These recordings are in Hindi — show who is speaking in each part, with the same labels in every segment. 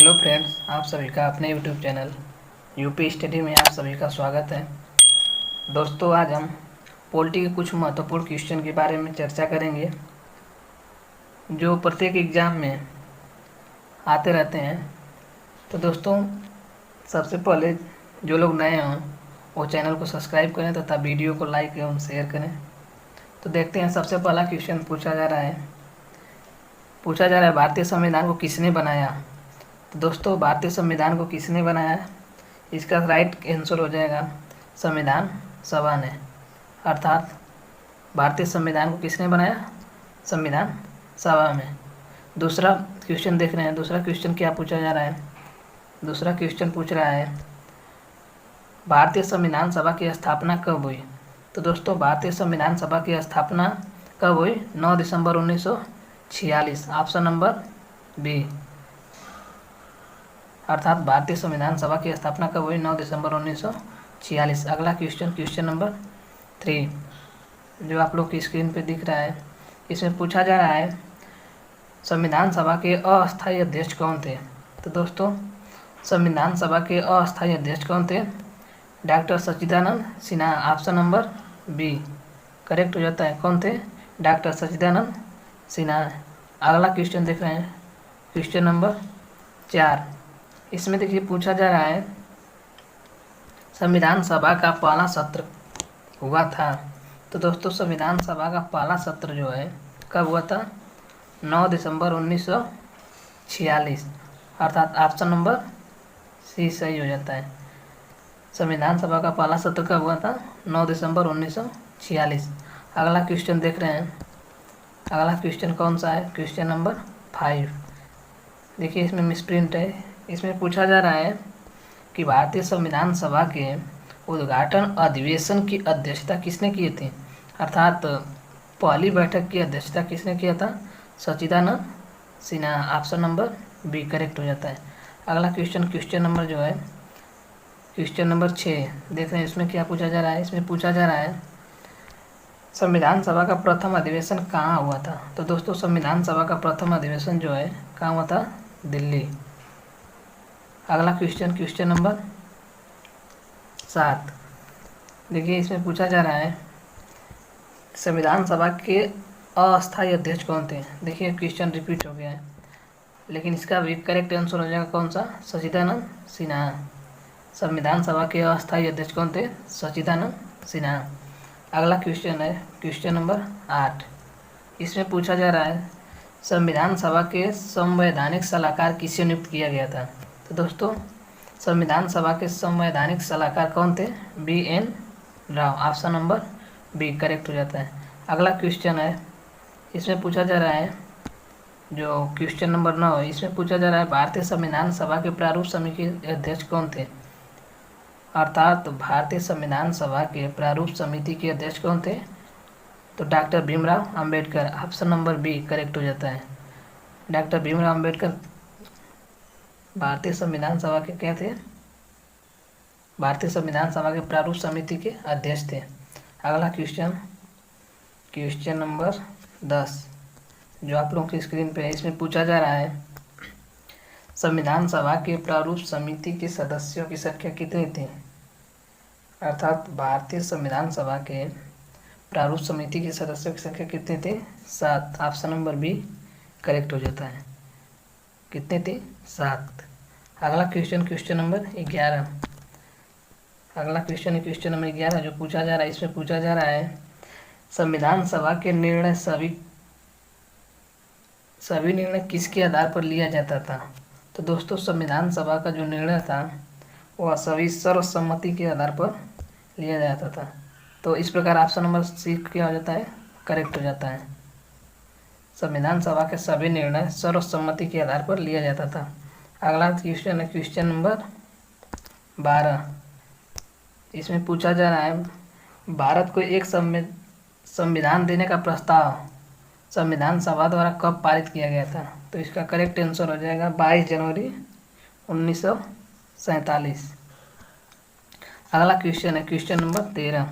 Speaker 1: हेलो फ्रेंड्स, आप सभी का अपने यूट्यूब चैनल यूपी स्टडी में आप सभी का स्वागत है। दोस्तों, आज हम पॉलिटी के कुछ महत्वपूर्ण क्वेश्चन के बारे में चर्चा करेंगे जो प्रत्येक एग्ज़ाम में आते रहते हैं। तो दोस्तों, सबसे पहले जो लोग नए हों वो चैनल को सब्सक्राइब करें तथा वीडियो को लाइक एवं शेयर करें। तो देखते हैं, सबसे पहला क्वेश्चन पूछा जा रहा है भारतीय संविधान को किसने बनाया। तो दोस्तों, भारतीय संविधान को किसने बनाया, इसका राइट आंसर हो जाएगा संविधान सभा ने। अर्थात भारतीय संविधान को किसने बनाया, संविधान सभा में। दूसरा क्वेश्चन देख रहे हैं। दूसरा क्वेश्चन क्या पूछा जा रहा है। दूसरा क्वेश्चन पूछ रहा है भारतीय संविधान सभा की स्थापना कब हुई। तो दोस्तों, भारतीय संविधान सभा की स्थापना कब हुई, 9 दिसंबर 1946। Option number B. अर्थात भारतीय संविधान सभा की स्थापना कब हुई, 9 दिसंबर 1946। अगला क्वेश्चन, क्वेश्चन नंबर 3, जो आप लोग की स्क्रीन पे दिख रहा है। इसमें पूछा जा रहा है संविधान सभा के अस्थायी अध्यक्ष कौन थे। तो दोस्तों, संविधान सभा के अस्थायी अध्यक्ष कौन थे, doctor Sachchidanand Sinha. Option number B correct हो जाता है। कौन थे, डॉक्टर सच्चिदानंद सिन्हा। अगला क्वेश्चन देख रहे हैं, क्वेश्चन नंबर 4। इसमें देखिए पूछा जा रहा है संविधान सभा का पहला सत्र हुआ था। तो दोस्तों, संविधान सभा का पहला सत्र जो है कब हुआ था, 9 दिसंबर 1946। अर्थात ऑप्शन नंबर सी सही हो जाता है। संविधान सभा का पहला सत्र कब हुआ था, 9 दिसंबर 1946। अगला क्वेश्चन देख रहे हैं। अगला क्वेश्चन कौन सा है, क्वेश्चन नंबर 5। देखिए, इसमें मिसप्रिंट है। इसमें पूछा जा रहा है कि भारतीय संविधान सभा के उद्घाटन अधिवेशन की अध्यक्षता किसने की थी। अर्थात पहली बैठक की अध्यक्षता किसने किया था, Sachchidanand Sinha. Option number B correct हो जाता है। अगला क्वेश्चन, क्वेश्चन नंबर जो है क्वेश्चन नंबर 6 देख रहे हैं। इसमें क्या पूछा जा रहा है। इसमें पूछा जा रहा है संविधान सभा का प्रथम अधिवेशन कहाँ हुआ था। तो दोस्तों, संविधान सभा का प्रथम अधिवेशन जो है कहाँ हुआ था, दिल्ली। अगला क्वेश्चन, क्वेश्चन नंबर 7। देखिए, इसमें पूछा जा रहा है संविधान सभा के अस्थायी अध्यक्ष कौन थे। देखिए, क्वेश्चन रिपीट हो गया है, लेकिन इसका भी करेक्ट आंसर हो जाएगा कौन सा, सच्चिदानंद सिन्हा। संविधान सभा के अस्थायी अध्यक्ष कौन थे, सच्चिदानंद सिन्हा। अगला क्वेश्चन है क्वेश्चन नंबर 8। इसमें पूछा जा रहा है संविधान सभा के संवैधानिक सलाहकार किसे नियुक्त किया गया था। तो दोस्तों, संविधान सभा के संवैधानिक सलाहकार कौन थे, BN Rao. Option number B correct हो जाता है। अगला क्वेश्चन है, इसमें पूछा जा रहा है जो क्वेश्चन नंबर 9 है। इसमें पूछा जा रहा है भारतीय संविधान सभा के प्रारूप समिति के अध्यक्ष कौन थे। अर्थात भारतीय संविधान सभा के प्रारूप समिति के अध्यक्ष कौन थे, तो doctor Bhimrao Ambedkar. Option number B correct हो जाता है। डॉक्टर भीमराव अंबेडकर भारतीय संविधान सभा के क्या थे, भारतीय संविधान सभा के प्रारूप समिति के अध्यक्ष थे। अगला क्वेश्चन, क्वेश्चन नंबर 10, जो आप लोगों की स्क्रीन पे है। इसमें पूछा जा रहा है संविधान सभा के प्रारूप समिति के सदस्यों की संख्या कितनी थी। अर्थात भारतीय संविधान सभा के प्रारूप समिति के सदस्यों की संख्या कितनी थी, 7। ऑप्शन नंबर बी करेक्ट हो जाता है। कितनी थी, 7। अगला क्वेश्चन, क्वेश्चन नंबर 11। अगला क्वेश्चन है क्वेश्चन नंबर 11, जो पूछा जा रहा है। इसमें पूछा जा रहा है संविधान सभा के निर्णय सभी निर्णय किसके आधार पर लिया जाता था। तो दोस्तों, संविधान सभा का जो निर्णय था वह सभी सर्वसम्मति के आधार पर लिया जाता था। तो इस प्रकार ऑप्शन नंबर सी क्या हो जाता है, करेक्ट हो जाता है। संविधान सभा के सभी निर्णय सर्वसम्मति के आधार पर लिया जाता था। अगला क्वेश्चन है क्वेश्चन नंबर 12। इसमें पूछा जा रहा है भारत को एक संविधान देने का प्रस्ताव संविधान सभा द्वारा कब पारित किया गया था। तो इसका करेक्ट आंसर हो जाएगा 22 जनवरी 1947। अगला क्वेश्चन है क्वेश्चन नंबर 13।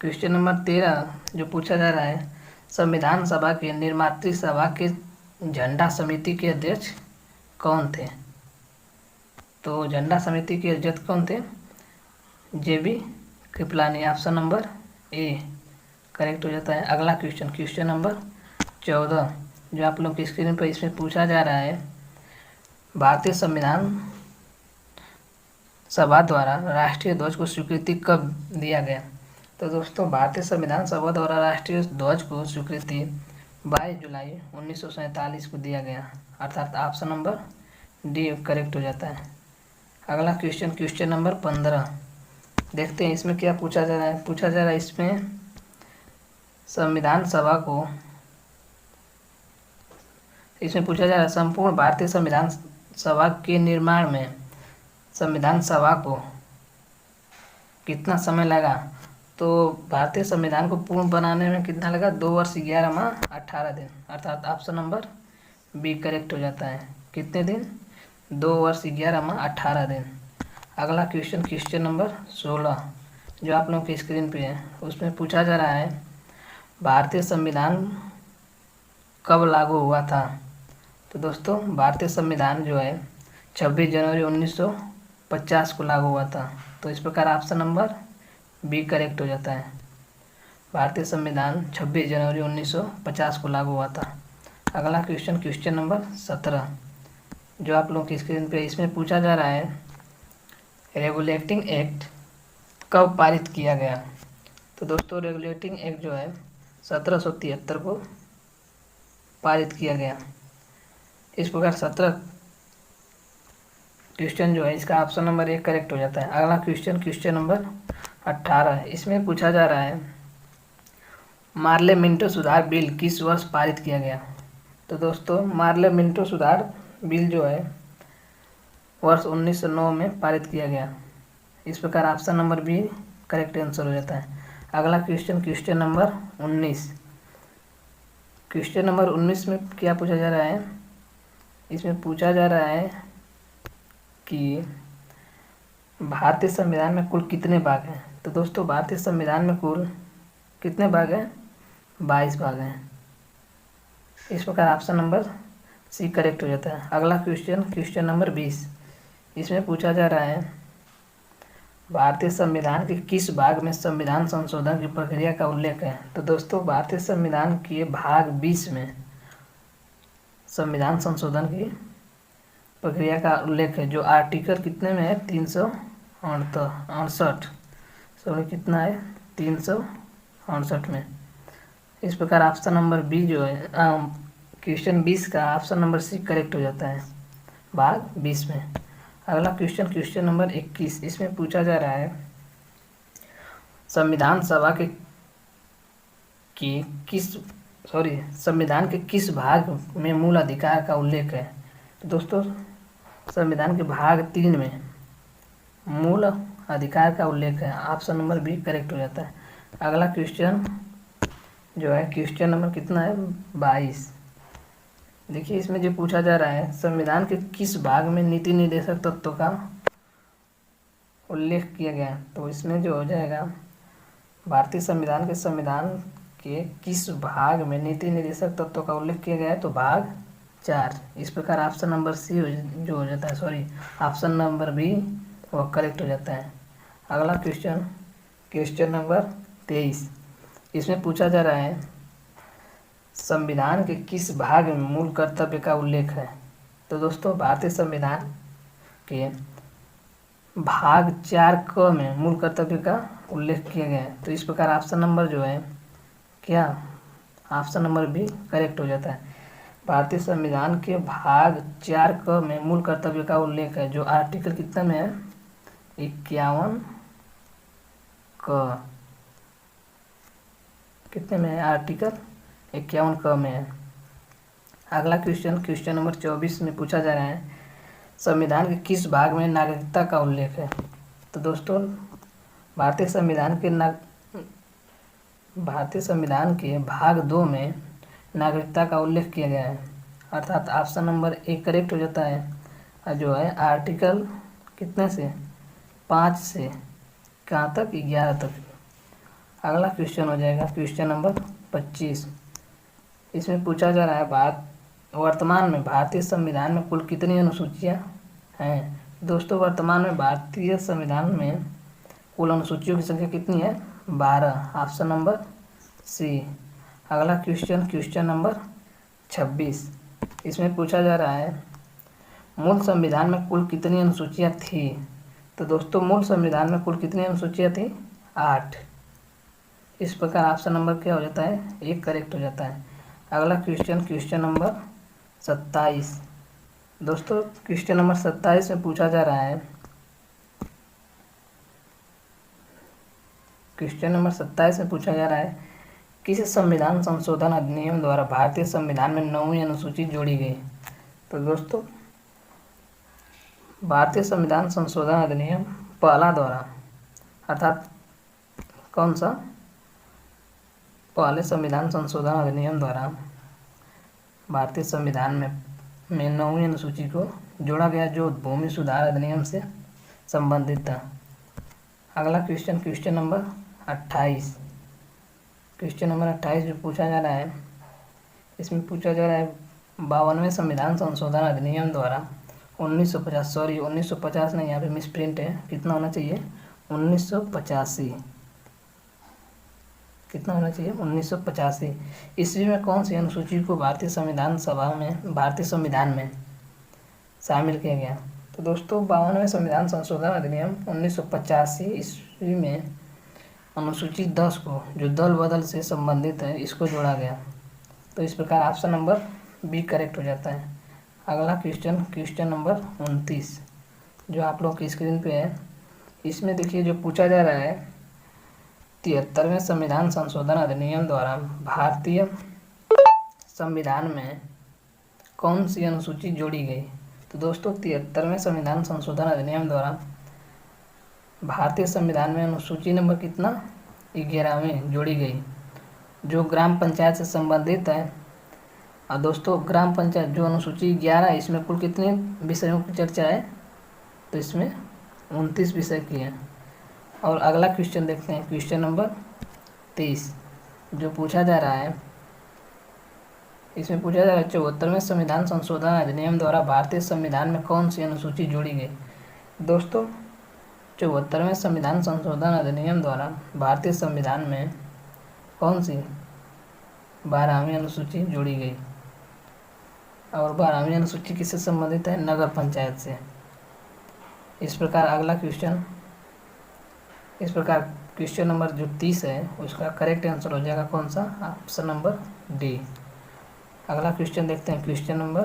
Speaker 1: क्वेश्चन नंबर 13 जो पूछा जा रहा है संविधान सभा के निर्मात्री सभा के झंडा समिति के अध्यक्ष कौन थे। तो झंडा समिति के अध्यक्ष कौन थे? JB Kripalani. Option number A correct हो जाता है। अगला क्वेश्चन, क्वेश्चन नंबर 14 जो आप लोग की स्क्रीन पर इसमें पूछा जा रहा है, भारतीय संविधान सभा द्वारा राष्ट्रीय ध्वज को स्वीकृति कब दिया गया? तो दोस्तों भारतीय संविधान सभा द्वारा राष्ट्रीय ध्वज को स्वीकृति 22 जुलाई 1947 को दिया गया, अर्थात ऑप्शन नंबर डी करेक्ट हो जाता है। अगला क्वेश्चन, क्वेश्चन नंबर 15 देखते हैं इसमें क्या पूछा जा रहा है। पूछा जा रहा है इसमें संविधान सभा को, इसमें पूछा जा रहा है संपूर्ण भारतीय संविधान सभा के निर्माण में संविधान सभा को कितना समय लगा? तो भारतीय संविधान को पूर्ण बनाने में कितना लगा? 2 वर्ष 11 माह 18 दिन, अर्थात ऑप्शन नंबर बी करेक्ट हो जाता है। कितने दिन? 2 वर्ष 11 माह 18 दिन। अगला क्वेश्चन, क्वेश्चन नंबर 16 जो आप लोगों की स्क्रीन पे है, उसमें पूछा जा रहा है भारतीय संविधान कब लागू हुआ था? तो दोस्तों भारतीय संविधान जो है 26 जनवरी 1950 को लागू हुआ था। तो इस प्रकार ऑप्शन नंबर बी करेक्ट हो जाता है। भारतीय संविधान 26 जनवरी 1950 को लागू हुआ था। अगला क्वेश्चन, क्वेश्चन नंबर 17 जो आप लोगों की स्क्रीन पे, इसमें पूछा जा रहा है रेगुलेटिंग एक्ट कब पारित किया गया? तो दोस्तों रेगुलेटिंग एक्ट जो है 1773 को पारित किया गया। इस प्रकार 17 क्वेश्चन जो है इसका ऑप्शन नंबर 1 करेक्ट हो जाता है। अगला क्वेश्चन, क्वेश्चन नंबर 18 इसमें पूछा जा रहा है मार्ले मिंटो सुधार बिल किस वर्ष पारित किया गया? तो दोस्तों मार्ले मिंटो सुधार बिल जो है वर्ष 1909 में पारित किया गया। इस प्रकार option number B correct answer हो जाता है। अगला question, question number 19 question number 19 में क्या पूछा जा रहा है? इसमें पूछा जा रहा है कि भारतीय संविधान में कुल कितने भाग हैं? तो दोस्तों भारतीय संविधान में कुल कितने भाग हैं? 22 भाग हैं। इस प्रकार ऑप्शन नंबर सी करेक्ट हो जाता है। अगला क्वेश्चन, क्वेश्चन नंबर 20 इसमें पूछा जा रहा है भारतीय संविधान के किस भाग में संविधान संशोधन की प्रक्रिया का उल्लेख है? तो दोस्तों भारतीय संविधान के भाग 20 में संविधान संशोधन की प्रक्रिया का उल्लेख है, जो आर्टिकल कितने में है? 368 सॉरी कितना है? 368 में। इस प्रकार ऑप्शन नंबर बी जो है क्वेश्चन 20 का ऑप्शन नंबर सी करेक्ट हो जाता है भाग 20 में। अगला क्वेश्चन, क्वेश्चन नंबर 21 इसमें पूछा जा रहा है संविधान सभा के संविधान के किस भाग में मूल अधिकार का उल्लेख है? तो दोस्तों संविधान के भाग 3 में मूल अधिकार का उल्लेख है, ऑप्शन नंबर बी करेक्ट हो जाता है। अगला क्वेश्चन जो है क्वेश्चन नंबर कितना है? 22 देखिए इसमें जो पूछा जा रहा है संविधान के किस भाग में नीति निर्देशक तत्वों का उल्लेख किया गया? तो इसमें जो हो जाएगा भारतीय संविधान के किस भाग में नीति निर्देशक तत्वों का उल्लेख किया गया है? तो भाग 4। इस प्रकार ऑप्शन नंबर सी जो हो जाता है ऑप्शन नंबर बी वो करेक्ट हो जाता है। अगला क्वेश्चन, क्वेश्चन नंबर 23 इसमें पूछा जा रहा है संविधान के किस भाग में मूल कर्तव्य का उल्लेख है? तो दोस्तों भारतीय संविधान के भाग 4 क में मूल कर्तव्य का उल्लेख किया गया है। तो इस प्रकार ऑप्शन नंबर जो है क्या? ऑप्शन नंबर बी करेक्ट हो जाता है। भारतीय संविधान के भाग 4 क में मूल कर्तव्य का उल्लेख है, जो आर्टिकल कितना में है? 51 क कितने में है? आर्टिकल 51 क में है। अगला क्वेश्चन, क्वेश्चन नंबर 24 में पूछा जा रहा है संविधान के किस भाग में नागरिकता का उल्लेख है? तो दोस्तों भारतीय संविधान के भाग 2 में नागरिकता का उल्लेख किया गया है, अर्थात ऑप्शन नंबर ए करेक्ट हो जाता है। जो है आर्टिकल कितने से? 5 से कहाँ तक? 11 तक। अगला क्वेश्चन हो जाएगा क्वेश्चन नंबर 25 इसमें पूछा जा रहा है वर्तमान में भारतीय संविधान में कुल कितनी अनुसूचियाँ हैं? दोस्तों वर्तमान में भारतीय संविधान में कुल अनुसूचियों की संख्या कितनी है? 12। Option number C. अगला क्वेश्चन नंबर 26। इसमें पूछा जा रहा है मूल संविधान में कुल कितनी अनुसूचियाँ थी? तो दोस्तों मूल संविधान में कुल कितनी अनुसूचियाँ थी? 8। इस प्रकार ऑप्शन नंबर क्या हो जाता है? 1 करेक्ट हो जाता है। अगला क्वेश्चन नंबर 27। दोस्तों क्वेश्चन नंबर 27 में पूछा जा रहा है किस संविधान संशोधन अधिनियम द्वारा भारतीय संविधान में 9वीं अनुसूची जोड़ी गई? तो दोस्तों भारतीय संविधान संशोधन अधिनियम पहला द्वारा, अर्थात कौन सा? पहले संविधान संशोधन अधिनियम द्वारा भारतीय संविधान में 9वीं अनुसूची को जोड़ा गया, जो भूमि सुधार अधिनियम से संबंधित था। अगला क्वेश्चन नंबर 28। क्वेश्चन नंबर 28 जो पूछा जा रहा है, इसमें पूछा जा रहा है 52वें संविधान संशोधन अधिनियम द्वारा 1950 नहीं, यहाँ पे मिसप्रिंट है। कितना होना चाहिए? 1985। कितना होना चाहिए? 1985 ईस्वी में कौन सी अनुसूची को भारतीय संविधान में शामिल किया गया? तो दोस्तों 52वें संविधान संशोधन अधिनियम 1985 ईस्वी में अनुसूची 10 को, जो दल बदल से संबंधित है, इसको जोड़ा गया। तो इस प्रकार ऑप्शन नंबर बी करेक्ट हो जाता है। अगला क्वेश्चन नंबर 29 जो आप लोग की स्क्रीन पे है, इसमें देखिए जो पूछा जा रहा है 73वें संविधान संशोधन अधिनियम द्वारा भारतीय संविधान में कौन सी अनुसूची जोड़ी गई? तो दोस्तों 73वें संविधान संशोधन अधिनियम द्वारा भारतीय संविधान में अनुसूची नंबर कितना? 11वीं जोड़ी गई, जो ग्राम पंचायत से संबंधित है। और दोस्तों ग्राम पंचायत जो अनुसूची 11 है, इसमें कुल कितने विषयों की चर्चा है? तो इसमें 29 विषय की है। और अगला क्वेश्चन देखते हैं, क्वेश्चन नंबर 30 जो पूछा जा रहा है, इसमें पूछा जा रहा है 74वें संविधान संशोधन अधिनियम द्वारा भारतीय संविधान में कौन सी अनुसूची जोड़ी गई? दोस्तों 74वें संविधान संशोधन अधिनियम द्वारा भारतीय संविधान में कौन सी 12वीं अनुसूची जोड़ी गई? और 12वीं अनुसूची किससे संबंधित है? नगर पंचायत से। इस प्रकार क्वेश्चन नंबर जो 30 है उसका करेक्ट आंसर हो जाएगा कौन सा? Option number D. अगला क्वेश्चन देखते हैं, क्वेश्चन नंबर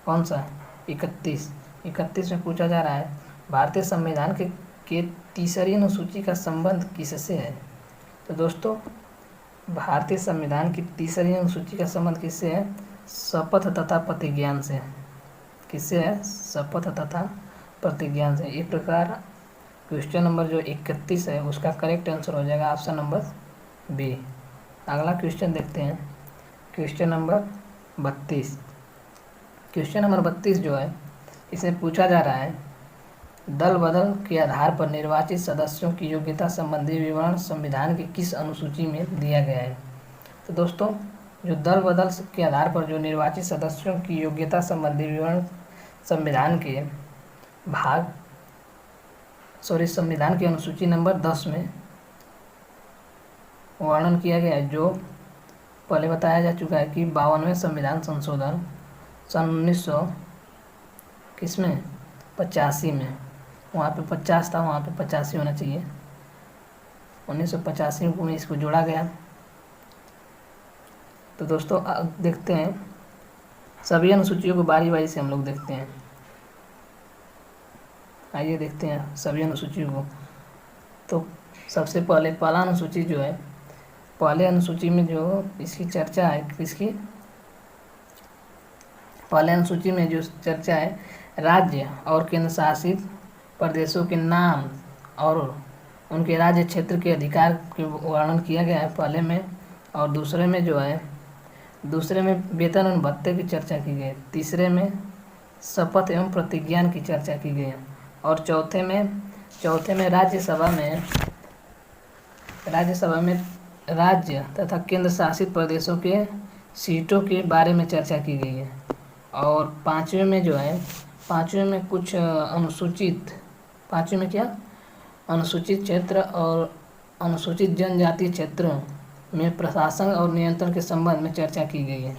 Speaker 1: कौन सा? 31 में पूछा जा रहा है भारतीय संविधान के तीसरी अनुसूची का संबंध किससे है? तो दोस्तों भारतीय संविधान की तीसरी अनुसूची का संबंध किससे है? शपथ तथा प्रतिज्ञान से। किससे है? शपथ तथा प्रतिज्ञान से। इस प्रकार क्वेश्चन नंबर जो 31 है उसका करेक्ट आंसर हो जाएगा ऑप्शन नंबर बी। अगला क्वेश्चन देखते हैं, क्वेश्चन नंबर 32। क्वेश्चन नंबर 32 जो है, इसमें पूछा जा रहा है दल बदल के आधार पर निर्वाचित सदस्यों की योग्यता संबंधी विवरण संविधान की किस अनुसूची में दिया गया है? तो दोस्तों जो दल बदल के आधार पर जो निर्वाचित सदस्यों की योग्यता संबंधी विवरण संविधान की अनुसूची नंबर 10 में वर्णन किया गया है, जो पहले बताया जा चुका है कि 52वें संविधान संशोधन सन 1985 में, वहाँ पे 50 था, वहाँ पे 85 होना चाहिए, 1985 में इसको जोड़ा गया। तो दोस्तों देखते हैं सभी अनुसूचियों को बारी बारी से हम लोग देखते हैं। आइए देखते हैं सभी अनुसूचियों को। तो सबसे पहला अनुसूची जो है, पहले अनुसूची में जो इसकी चर्चा है, किसकी? पहले अनुसूची में जो चर्चा है राज्य और केंद्र शासित प्रदेशों के नाम और उनके राज्य क्षेत्र के अधिकार के वर्णन किया गया है पहले में। और दूसरे में वेतन एवं भत्ते की चर्चा की गई है। तीसरे में शपथ एवं प्रतिज्ञान की चर्चा की गई है। और चौथे में राज्यसभा में राज्य तथा केंद्र शासित प्रदेशों के सीटों के बारे में चर्चा की गई है। और पाँचवें में जो है पाँचवें में कुछ पाँचवें में क्या, अनुसूचित क्षेत्र और अनुसूचित जनजाति क्षेत्रों में प्रशासन और नियंत्रण के संबंध में चर्चा की गई है।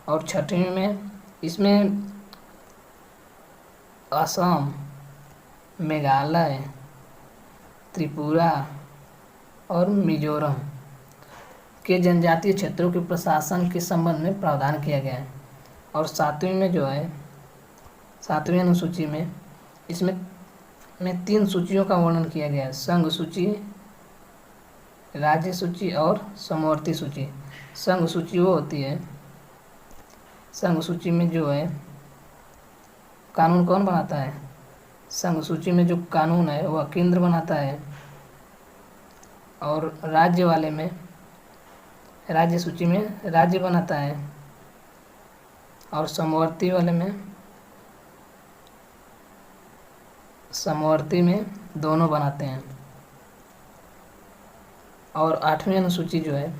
Speaker 1: और छठवीं में इसमें असम, मेघालय, त्रिपुरा और मिजोरम के जनजातीय क्षेत्रों के प्रशासन के संबंध में प्रावधान किया गया है। और सातवीं में जो है, सातवीं अनुसूची में इसमें 3 सूचियों का वर्णन किया गया है, संघ सूची, राज्य सूची और समवर्ती सूची। संघ सूची वो होती है, संघ सूची में जो है कानून कौन बनाता है, संघ सूची में जो कानून है वह केंद्र बनाता है। और राज्य वाले में, राज्य सूची में राज्य बनाता है। और समवर्ती वाले में, समवर्ती में दोनों बनाते हैं। और आठवीं अनुसूची जो है,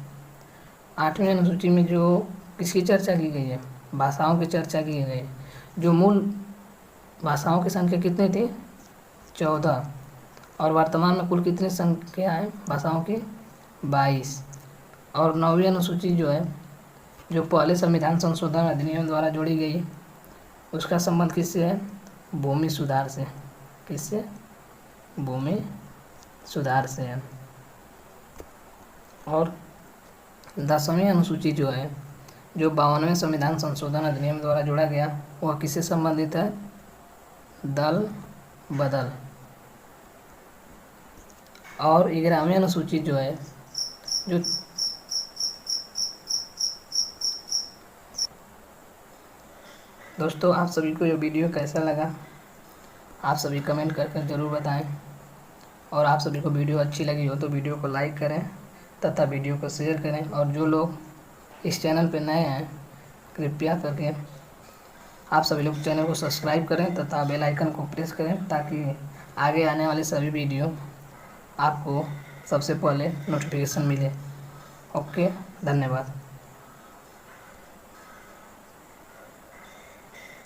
Speaker 1: आठवीं अनुसूची में जो किसकी चर्चा की गई है, भाषाओं की चर्चा की गई है। जो मूल भाषाओं की संख्या कितनी थी, 14, और वर्तमान में कुल कितनी संख्या है भाषाओं की, 22। और 9वीं अनुसूची जो है, जो पहले संविधान संशोधन अधिनियम द्वारा जोड़ी गई, उसका संबंध किससे है, भूमि सुधार से। किससे, भूमि सुधार से है। और 10वीं अनुसूची जो है, जो 52वें संविधान संशोधन अधिनियम द्वारा जोड़ा गया, वह किससे संबंधित है, दल बदल। और 11वीं अनुसूची जो है, जो दोस्तों आप सभी को ये वीडियो कैसा लगा, आप सभी कमेंट कर ज़रूर बताएं। और आप सभी को वीडियो अच्छी लगी हो तो वीडियो को लाइक करें तथा वीडियो को शेयर करें। और जो लोग इस चैनल पर नए हैं, कृपया करके आप सभी लोग चैनल को सब्सक्राइब करें तथा बेल आइकन को प्रेस करें, ताकि आगे आने वाले सभी वीडियो आपको सबसे पहले नोटिफिकेशन मिले। ओके, धन्यवाद।